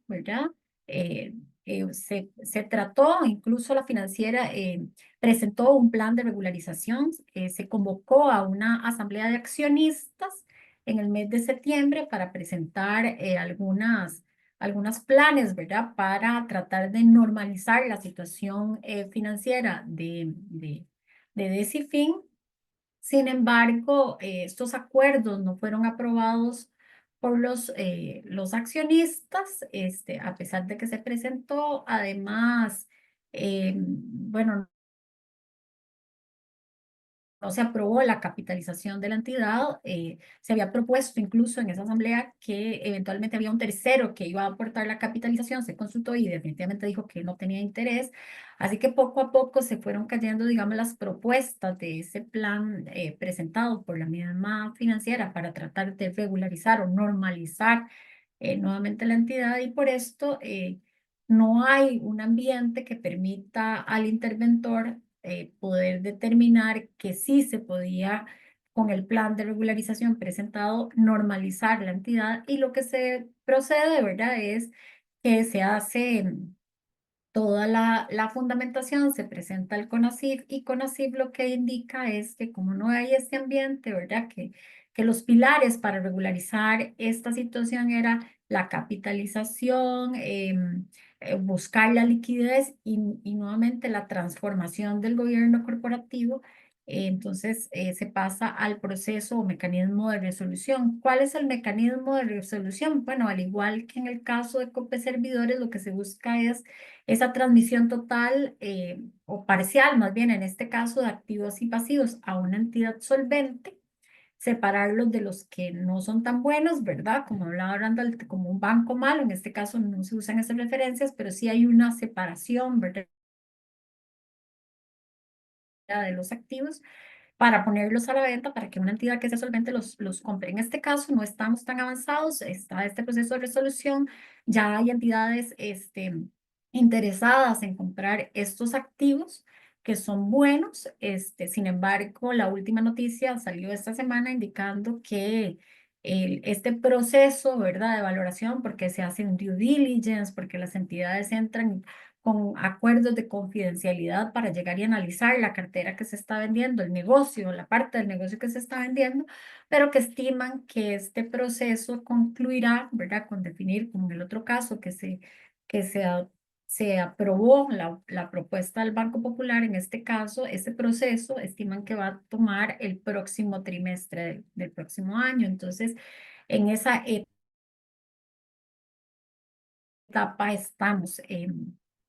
¿verdad? Se trató, incluso la financiera presentó un plan de regularización, se convocó a una asamblea de accionistas en el mes de septiembre para presentar algunos planes, ¿verdad?, para tratar de normalizar la situación financiera de Decifin. Sin embargo, estos acuerdos no fueron aprobados por los accionistas, a pesar de que se presentó. Además, bueno, no se aprobó la capitalización de la entidad. Se había propuesto incluso en esa asamblea que eventualmente había un tercero que iba a aportar la capitalización, se consultó y definitivamente dijo que no tenía interés. Así que poco a poco se fueron cayendo, digamos, las propuestas de ese plan presentado por la misma financiera para tratar de regularizar o normalizar nuevamente la entidad, y por esto no hay un ambiente que permita al interventor poder determinar que sí se podía, con el plan de regularización presentado, normalizar la entidad. Y lo que se procede, ¿verdad?, es que se hace toda la fundamentación, se presenta al CONACYT, y CONACYT lo que indica es que como no hay este ambiente, ¿verdad?, que los pilares para regularizar esta situación era la capitalización, buscar la liquidez y nuevamente la transformación del gobierno corporativo. Entonces se pasa al proceso o mecanismo de resolución. ¿Cuál es el mecanismo de resolución? Bueno, al igual que en el caso de COPE Servidores, lo que se busca es esa transmisión total o parcial, más bien en este caso, de activos y pasivos a una entidad solvente, separarlos de los que no son tan buenos, ¿verdad? Como hablaba Randall, como un banco malo. En este caso no se usan esas referencias, pero sí hay una separación, ¿verdad?, de los activos, para ponerlos a la venta, para que una entidad que sea solvente los compre. En este caso no estamos tan avanzados, está este proceso de resolución, ya hay entidades interesadas en comprar estos activos que son buenos. Sin embargo, la última noticia salió esta semana indicando que este proceso, ¿verdad?, de valoración, porque se hace un due diligence, porque las entidades entran con acuerdos de confidencialidad para llegar y analizar la cartera que se está vendiendo, el negocio, la parte del negocio que se está vendiendo, pero que estiman que este proceso concluirá, ¿verdad?, con definir, como en el otro caso, se aprobó la propuesta del Banco Popular. En este caso, ese proceso estiman que va a tomar el próximo trimestre del próximo año. Entonces, en esa etapa estamos.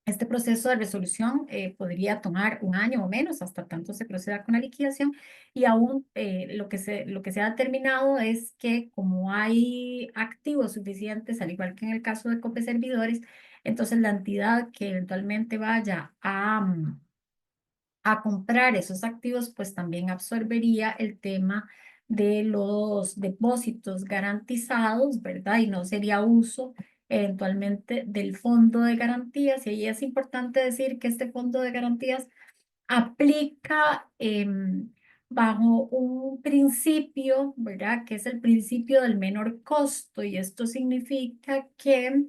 Este proceso de resolución podría tomar un año o menos, hasta tanto se proceda con la liquidación, y aún lo que se ha determinado es que como hay activos suficientes, al igual que en el caso de COPE Servidores, entonces la entidad que eventualmente vaya a comprar esos activos, pues también absorbería el tema de los depósitos garantizados, ¿verdad? Y no sería uso eventualmente del fondo de garantías. Y ahí es importante decir que este fondo de garantías aplica bajo un principio, ¿verdad?, que es el principio del menor costo. Y esto significa que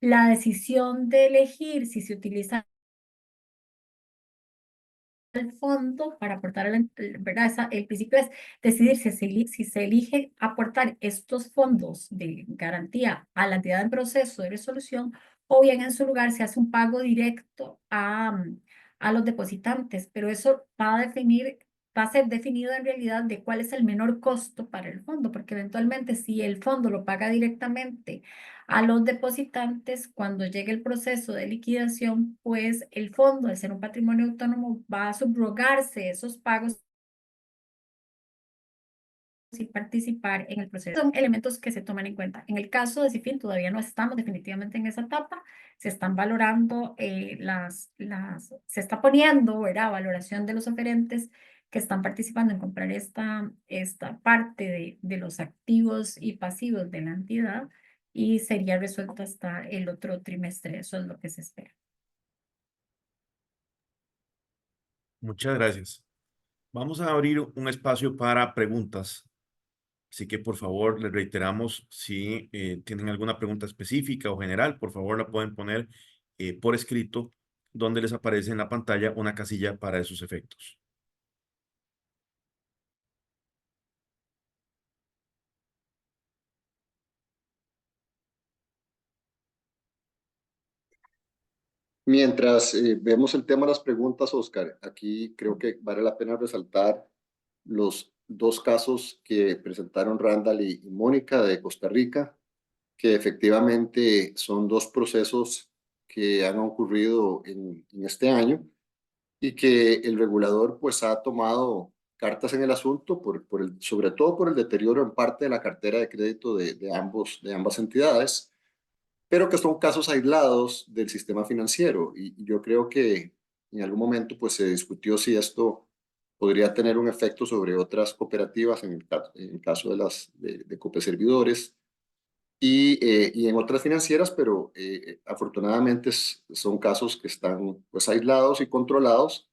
la decisión de elegir si se utiliza el fondo para aportar, ¿verdad? El principio es decidir si se elige aportar estos fondos de garantía a la entidad en proceso de resolución, o bien en su lugar se hace un pago directo a los depositantes. Pero eso va a ser definido en realidad de cuál es el menor costo para el fondo, porque eventualmente si el fondo lo paga directamente a los depositantes, cuando llegue el proceso de liquidación, pues el fondo, al ser un patrimonio autónomo, va a subrogarse esos pagos y participar en el proceso. Son elementos que se toman en cuenta. En el caso de CIFIN todavía no estamos definitivamente en esa etapa. Se están valorando se está poniendo, ¿verdad?, valoración de los oferentes que están participando en comprar esta parte de los activos y pasivos de la entidad y sería resuelto hasta el otro trimestre. Eso es lo que se espera. Muchas gracias. Vamos a abrir un espacio para preguntas. Así que por favor les reiteramos, si tienen alguna pregunta específica o general, por favor la pueden poner por escrito, donde les aparece en la pantalla una casilla para esos efectos. Mientras vemos el tema de las preguntas, Oscar, aquí creo que vale la pena resaltar los dos casos que presentaron Randall y Mónica de Costa Rica, que efectivamente son dos procesos que han ocurrido en este año y que el regulador pues ha tomado cartas en el asunto sobre todo por el deterioro en parte de la cartera de crédito de ambas entidades, pero que son casos aislados del sistema financiero. Y yo creo que en algún momento pues se discutió si esto podría tener un efecto sobre otras cooperativas, en el caso de Copeservidores y en otras financieras, pero afortunadamente son casos que están pues aislados y controlados.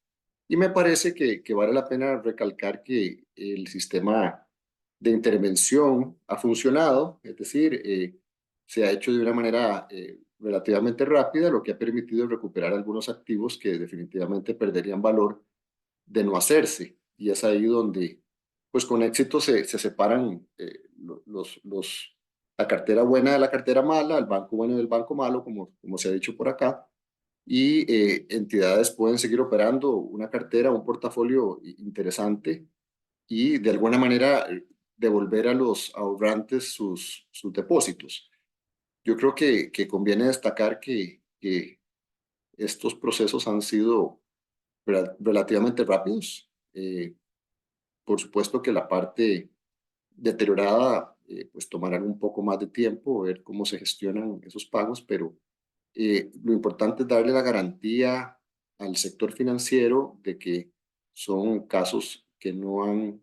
Y me parece que vale la pena recalcar que el sistema de intervención ha funcionado, es decir, se ha hecho de una manera relativamente rápida, lo que ha permitido recuperar algunos activos que definitivamente perderían valor de no hacerse. Y es ahí donde, pues con éxito se separan la cartera buena de la cartera mala, el banco bueno del banco malo, como se ha dicho por acá, y entidades pueden seguir operando una cartera, un portafolio interesante y de alguna manera devolver a los ahorrantes sus depósitos. Yo creo que conviene destacar que estos procesos han sido relativamente rápidos. Por supuesto que la parte deteriorada pues tomará un poco más de tiempo, ver cómo se gestionan esos pagos, pero lo importante es darle la garantía al sector financiero de que son casos que no han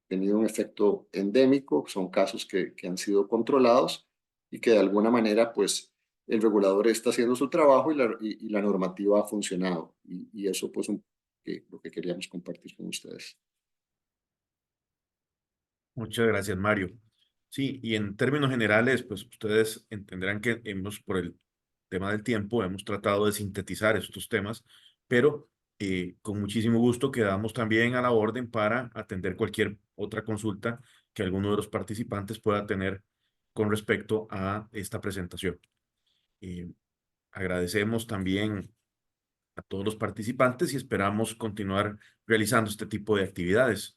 tenido un efecto endémico, son casos que han sido controlados y que de alguna manera pues el regulador está haciendo su trabajo y la normativa ha funcionado. Y eso pues lo que queríamos compartir con ustedes. Muchas gracias, Mario. Sí, y en términos generales, pues ustedes entenderán que por el tema del tiempo, hemos tratado de sintetizar estos temas, pero con muchísimo gusto quedamos también a la orden para atender cualquier otra consulta que alguno de los participantes pueda tener con respecto a esta presentación. Agradecemos también a todos los participantes y esperamos continuar realizando este tipo de actividades.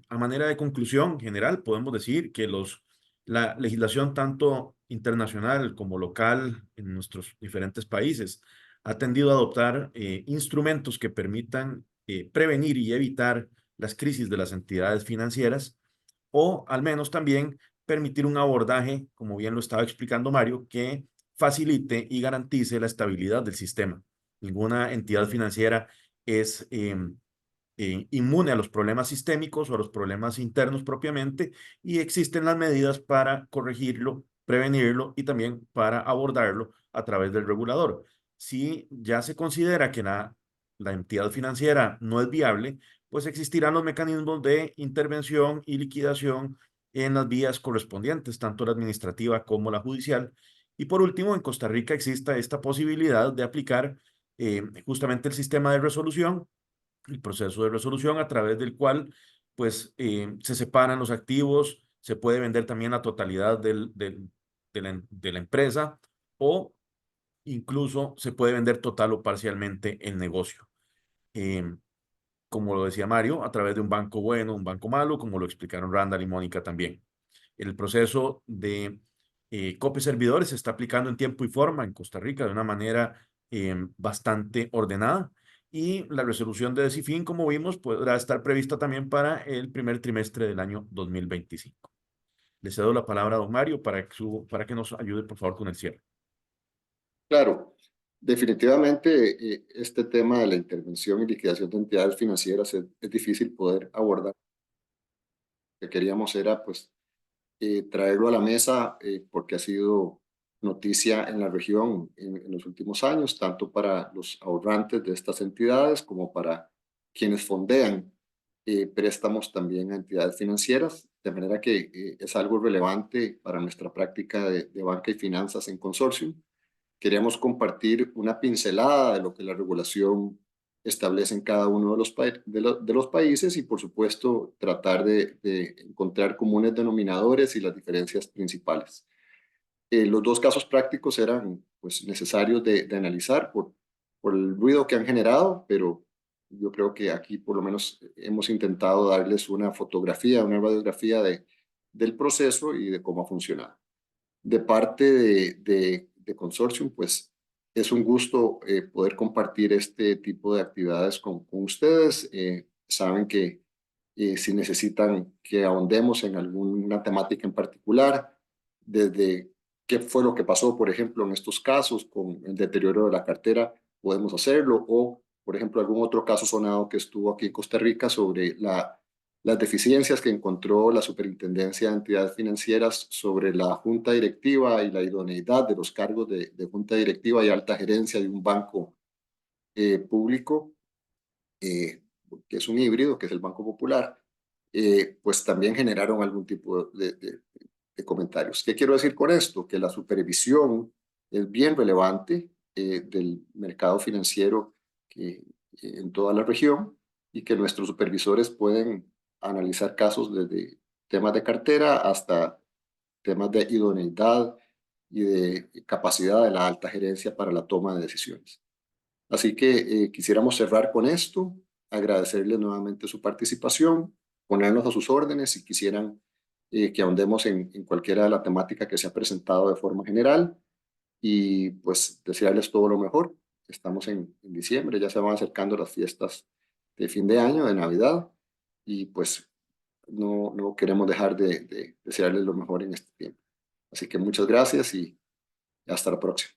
A manera de conclusión general, podemos decir que la legislación tanto internacional como local en nuestros diferentes países ha tendido a adoptar instrumentos que permitan prevenir y evitar las crisis de las entidades financieras, o al menos también permitir un abordaje, como bien lo estaba explicando Mario, que facilite y garantice la estabilidad del sistema. Ninguna entidad financiera es inmune a los problemas sistémicos o a los problemas internos propiamente, y existen las medidas para corregirlo, prevenirlo y también para abordarlo a través del regulador. Si ya se considera que la entidad financiera no es viable, pues existirán los mecanismos de intervención y liquidación en las vías correspondientes, tanto la administrativa como la judicial. Y por último, en Costa Rica existe esta posibilidad de aplicar justamente el sistema de resolución, el proceso de resolución a través del cual se separan los activos, se puede vender también la totalidad de la empresa, o incluso se puede vender total o parcialmente el negocio. Como lo decía Mario, a través de un banco bueno, un banco malo, como lo explicaron Randall y Mónica también. El proceso de Copeservidores se está aplicando en tiempo y forma en Costa Rica de una manera bastante ordenada, y la resolución de DECIFIN, como vimos, podrá estar prevista también para el primer trimestre del año 2025. Le cedo la palabra a don Mario para que nos ayude, por favor, con el cierre. Claro, definitivamente este tema de la intervención y liquidación de entidades financieras es difícil poder abordar. Lo que queríamos era pues traerlo a la mesa porque ha sido noticia en la región en los últimos años, tanto para los ahorrantes de estas entidades como para quienes fondean préstamos también a entidades financieras, de manera que es algo relevante para nuestra práctica de banca y finanzas en consorcio. Queríamos compartir una pincelada de lo que la regulación establece en cada uno de los países y, por supuesto, tratar de encontrar comunes denominadores y las diferencias principales. Los dos casos prácticos eran pues, necesarios de analizar por el ruido que han generado, pero yo creo que aquí por lo menos hemos intentado darles una fotografía, una radiografía del proceso y de cómo ha funcionado. De parte de Consortium, pues es un gusto poder compartir este tipo de actividades con ustedes. Saben que si necesitan que ahondemos en alguna temática en particular, desde qué fue lo que pasó, por ejemplo, en estos casos con el deterioro de la cartera, podemos hacerlo, o, por ejemplo, algún otro caso sonado que estuvo aquí en Costa Rica sobre las deficiencias que encontró la Superintendencia de Entidades Financieras sobre la junta directiva y la idoneidad de los cargos de junta directiva y alta gerencia de un banco público, que es un híbrido, que es el Banco Popular, pues también generaron algún tipo de comentarios. ¿Qué quiero decir con esto? Que la supervisión es bien relevante del mercado financiero en toda la región y que nuestros supervisores pueden analizar casos desde temas de cartera hasta temas de idoneidad y de capacidad de la alta gerencia para la toma de decisiones. Así que quisiéramos cerrar con esto, agradecerles nuevamente su participación, ponernos a sus órdenes si quisieran que ahondemos en cualquiera de la temática que se ha presentado de forma general y pues desearles todo lo mejor. Estamos en diciembre, ya se van acercando las fiestas de fin de año, de Navidad, y pues no queremos dejar de desearles lo mejor en este tiempo. Así que muchas gracias y hasta la próxima.